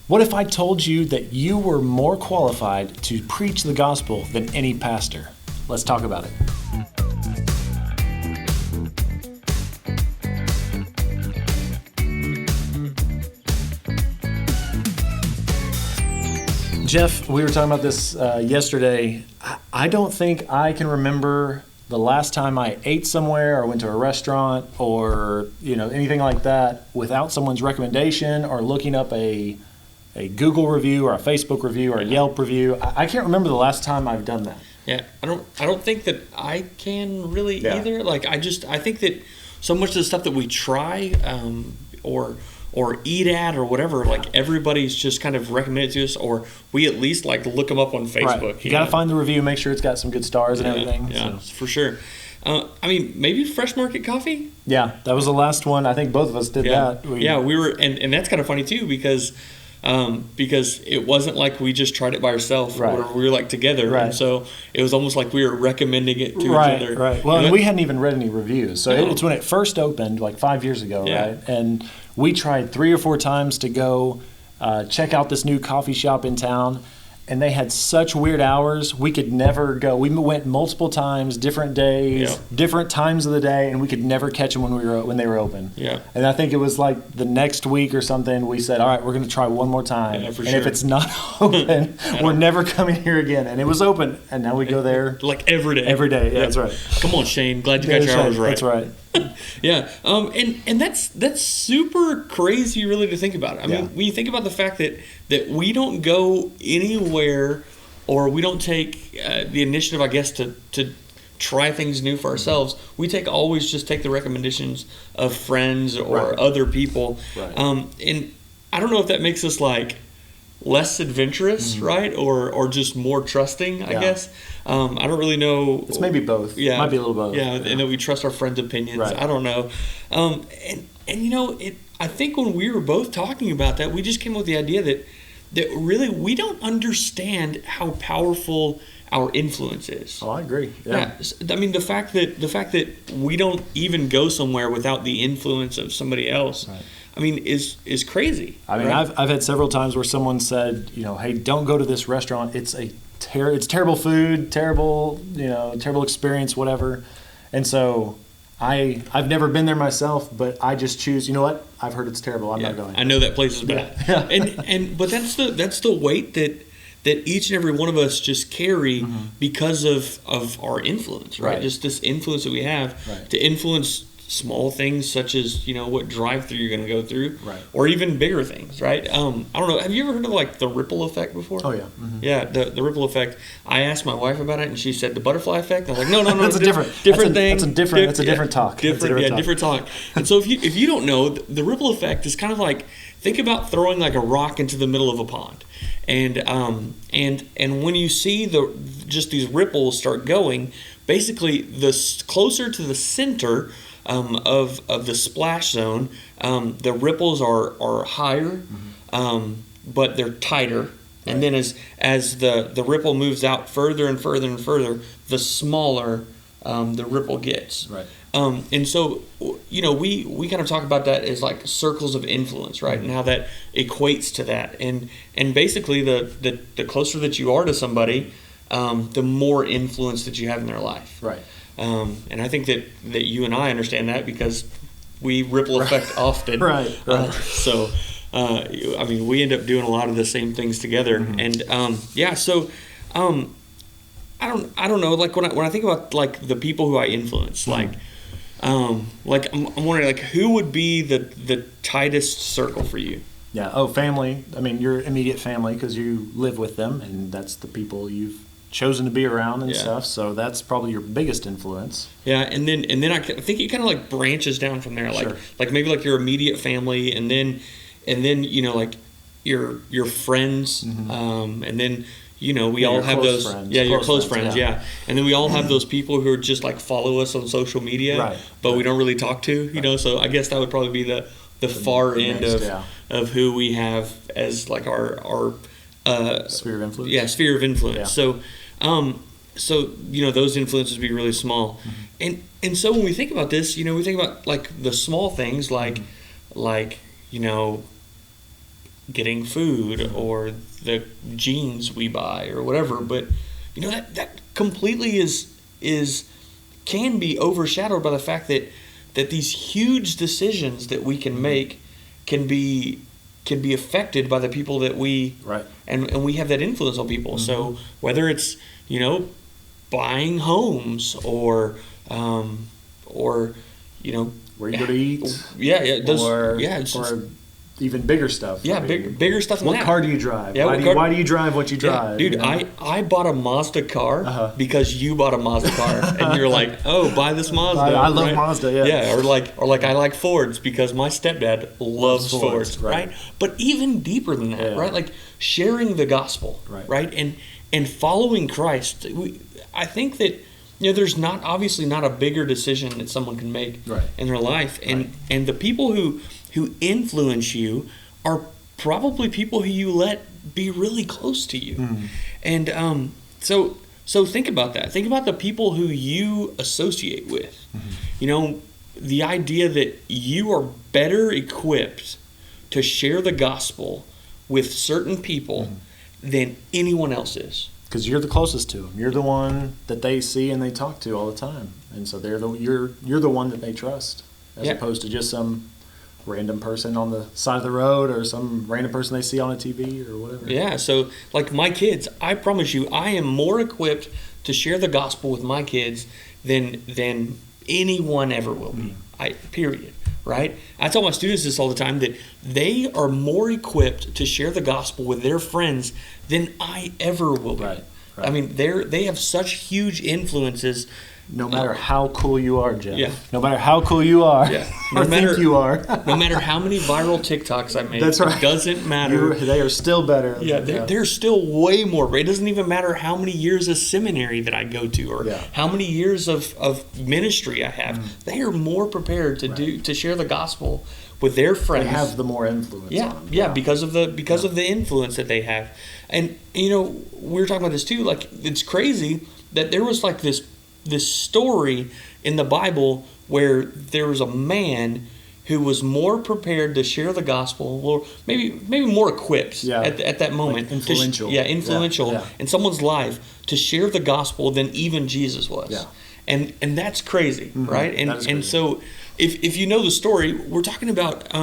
What if I told you that you were more qualified to preach the gospel than any pastor? Let's talk about it. Jeff, we were talking about this yesterday. I don't think I can remember the last time I ate somewhere or went to a restaurant or anything like that without someone's recommendation or looking up a Google review or a Facebook review or a Yelp review. I can't remember the last time I've done that. Yeah, I don't think that I can really either. Like I think that so much of the stuff that we try or eat at or whatever, like everybody's just kind of recommended to us, or we at least like look them up on Facebook. Right. You got to find the review, make sure it's got some good stars and everything. Yeah, for sure. Maybe Fresh Market Coffee? Yeah, that was the last one. I think both of us did that. We were, and that's kind of funny too because it wasn't like we just tried it by ourselves, right. or we were like together, right. And so it was almost like we were recommending it to each other. Right. Well, and we hadn't even read any reviews, so it's when it first opened, like 5 years ago, right? And we tried 3 or 4 times to go check out this new coffee shop in town, and they had such weird hours. We could never go. We went multiple times, different days, different times of the day, and we could never catch them when they were open. Yeah. And I think it was like the next week or something, we said, all right, we're going to try one more time. Yeah, and if it's not open, we're never coming here again. And it was open, and now we go there. Like every day. Every day, that's right. Come on, Shane. Glad you got your hours right. That's right. Yeah. And that's super crazy really to think about. I mean, when you think about the fact that we don't go anywhere or we don't take the initiative, I guess, to try things new for ourselves. We always just take the recommendations of friends or other people. Right. And I don't know if that makes us like less adventurous, right? Or just more trusting, I guess. I don't really know. It's maybe both. Yeah. Might be a little both. Yeah, and that we trust our friends' opinions. Right. I don't know. I think when we were both talking about that, we just came up with the idea that really we don't understand how powerful our influence is. Oh, I agree. Yeah. I mean, the fact that we don't even go somewhere without the influence of somebody else. Right. I mean, is crazy. I mean, right? I've had several times where someone said, hey, don't go to this restaurant. It's it's terrible food, terrible experience, whatever. And so I've never been there myself, but I just choose. You know what? I've heard it's terrible. I'm not going. I know that place is bad. Yeah. But that's the weight that each and every one of us just carry because of our influence, right? Just this influence that we have to influence small things such as what drive-through you're going to go through, or even bigger things, right? I don't know. Have you ever heard of like the ripple effect before? Oh yeah, yeah. The ripple effect. I asked my wife about it, and she said the butterfly effect. I was like, no, that's a different thing. That's a different talk. Different talk. And so if you don't know, the ripple effect is kind of like, think about throwing like a rock into the middle of a pond, and when you see just these ripples start going, basically the closer to the center of the splash zone, the ripples are higher, but they're tighter. And then as the ripple moves out further and further and further, the smaller the ripple gets. Right. And so, we kind of talk about that as like circles of influence, right? And how that equates to that. And basically, the closer that you are to somebody, the more influence that you have in their life. Right. And I think that you and I understand that because we ripple effect often. Right. So, we end up doing a lot of the same things together. And so I don't know. Like when I think about like the people who I influence, I'm wondering like who would be the tightest circle for you? Yeah. Oh, family. I mean, your immediate family because you live with them, and that's the people you've chosen to be around and stuff. So that's probably your biggest influence. Yeah, and then I think it kind of like branches down from there. Like maybe like your immediate family, and then like your friends, and then. We all have those friends. your close friends, and then we all have those people who are just like follow us on social media, but we don't really talk to, so I guess that would probably be the far end of who we have as like our sphere of influence. Yeah, sphere of influence. Yeah. So those influences would be really small, and so when we think about this, we think about like the small things like getting food or the jeans we buy or whatever. But that completely can be overshadowed by the fact that these huge decisions that we can make can be affected by the people that we and we have that influence on people. Mm-hmm. So whether it's buying homes or where you go to eat, or even bigger stuff. Yeah, bigger stuff than that. What car do you drive? Yeah, why do you drive what you drive? Dude, I bought a Mazda car because you bought a Mazda car, and you're like, oh, buy this Mazda. I love Mazda. Yeah. Yeah, or like I like Fords because my stepdad loves Fords, right? But even deeper than that, right? Like sharing the gospel, right? And following Christ. I think that there's obviously not a bigger decision that someone can make in their life, and the people who influence you are probably people who you let be really close to you. Mm-hmm. And so think about that. Think about the people who you associate with. Mm-hmm. The idea that you are better equipped to share the gospel with certain people than anyone else is. Because you're the closest to them. You're the one that they see and they talk to all the time. And so you're the one that they trust, as opposed to just some random person on the side of the road or some random person they see on a TV or whatever. Yeah, so like my kids, I promise you, I am more equipped to share the gospel with my kids than anyone ever will be. Period. Right? I tell my students this all the time, that they are more equipped to share the gospel with their friends than I ever will be. Right. I mean, they have such huge influences. No matter how cool you are, Jeff. Yeah. No matter how cool you are. Yeah. Think you are. No matter how many viral TikToks I make. That's right. It doesn't matter. They are still better. Yeah, they're still way more. It doesn't even matter how many years of seminary that I go to or how many years of ministry I have. They are more prepared to share the gospel with their friends. They have the more influence on them. Yeah, because of the influence that they have. And we were talking about this too, like it's crazy that there was like this story in the Bible where there was a man who was more prepared to share the gospel, or maybe more equipped at that moment. Like influential. Influential in someone's life to share the gospel than even Jesus was. Yeah. And that's crazy, right? And crazy. And so if you know the story, we're talking about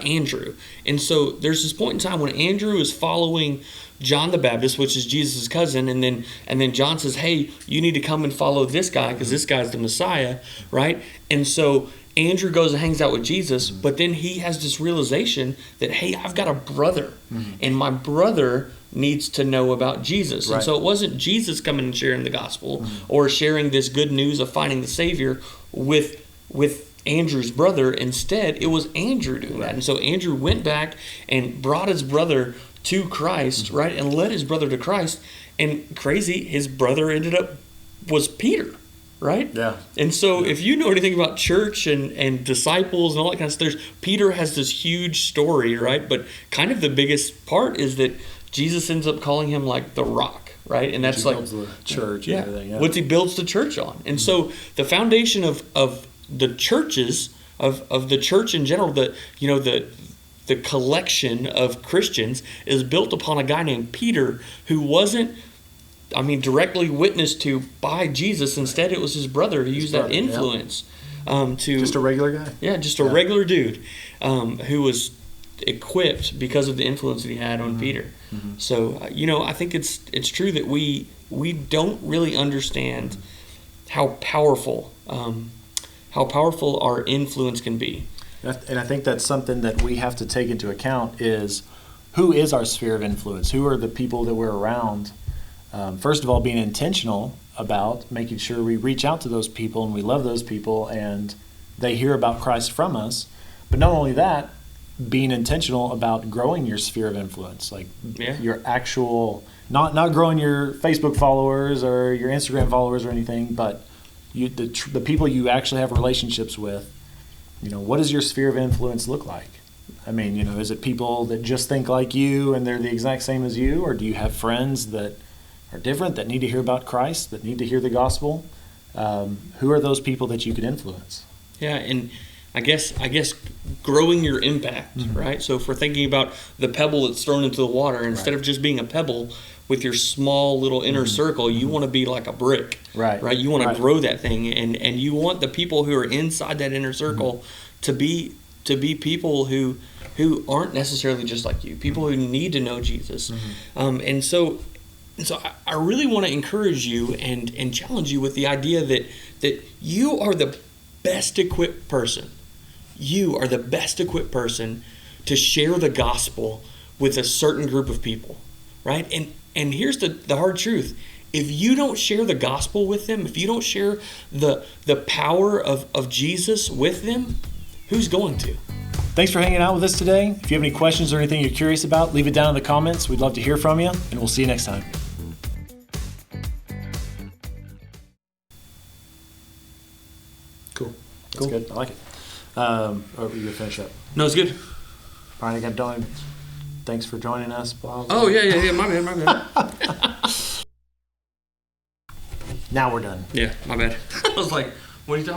Andrew. And so there's this point in time when Andrew is following John the Baptist, which is Jesus' cousin, and then John says, hey, you need to come and follow this guy because this guy's the Messiah, right? And so Andrew goes and hangs out with Jesus, but then he has this realization that, hey, I've got a brother, and my brother needs to know about Jesus. Right. And so it wasn't Jesus coming and sharing the gospel or sharing this good news of finding the Savior with Andrew's brother. Instead, it was Andrew doing that. And so Andrew went back and brought his brother to Christ, right? And led his brother to Christ. And crazy, his brother was Peter, right? Yeah. And so if you know anything about church and disciples and all that kind of stuff, Peter has this huge story, right? But kind of the biggest part is that Jesus ends up calling him like the rock, right? And that's like the church and everything. Yeah. What he builds the church on. And so the foundation of the churches, of the church in general, the collection of Christians is built upon a guy named Peter who wasn't, directly witnessed to by Jesus. Instead, it was his brother who used that influence to... Just a regular guy. Yeah, just a regular dude who was equipped because of the influence that he had on Peter. Mm-hmm. So, I think it's true that we don't really understand how powerful our influence can be. And I think that's something that we have to take into account is who is our sphere of influence? Who are the people that we're around? First of all, being intentional about making sure we reach out to those people and we love those people and they hear about Christ from us. But not only that, being intentional about growing your sphere of influence, like your actual, not growing your Facebook followers or your Instagram followers or anything, but the people you actually have relationships with. What does your sphere of influence look like? Is it people that just think like you and they're the exact same as you? Or do you have friends that are different, that need to hear about Christ, that need to hear the gospel? Who are those people that you could influence? Yeah, and I guess growing your impact, right? So if we're thinking about the pebble that's thrown into the water, instead of just being a pebble with your small little inner circle, you want to be like a brick, right? You want to grow that thing, and you want the people who are inside that inner circle to be people who aren't necessarily just like you, people who need to know Jesus. And so I really want to encourage you and challenge you with the idea that you are the best equipped person. You are the best equipped person to share the gospel with a certain group of people, right? And here's the hard truth. If you don't share the gospel with them, if you don't share the power of Jesus with them, who's going to? Thanks for hanging out with us today. If you have any questions or anything you're curious about, leave it down in the comments. We'd love to hear from you, and we'll see you next time. Cool. That's good. I like it. Are you gonna finish up? No, it's good. Brian, again, thanks for joining us. Blah, blah. Oh, yeah. My bad. Now we're done. Yeah, my bad. I was like, what are you talking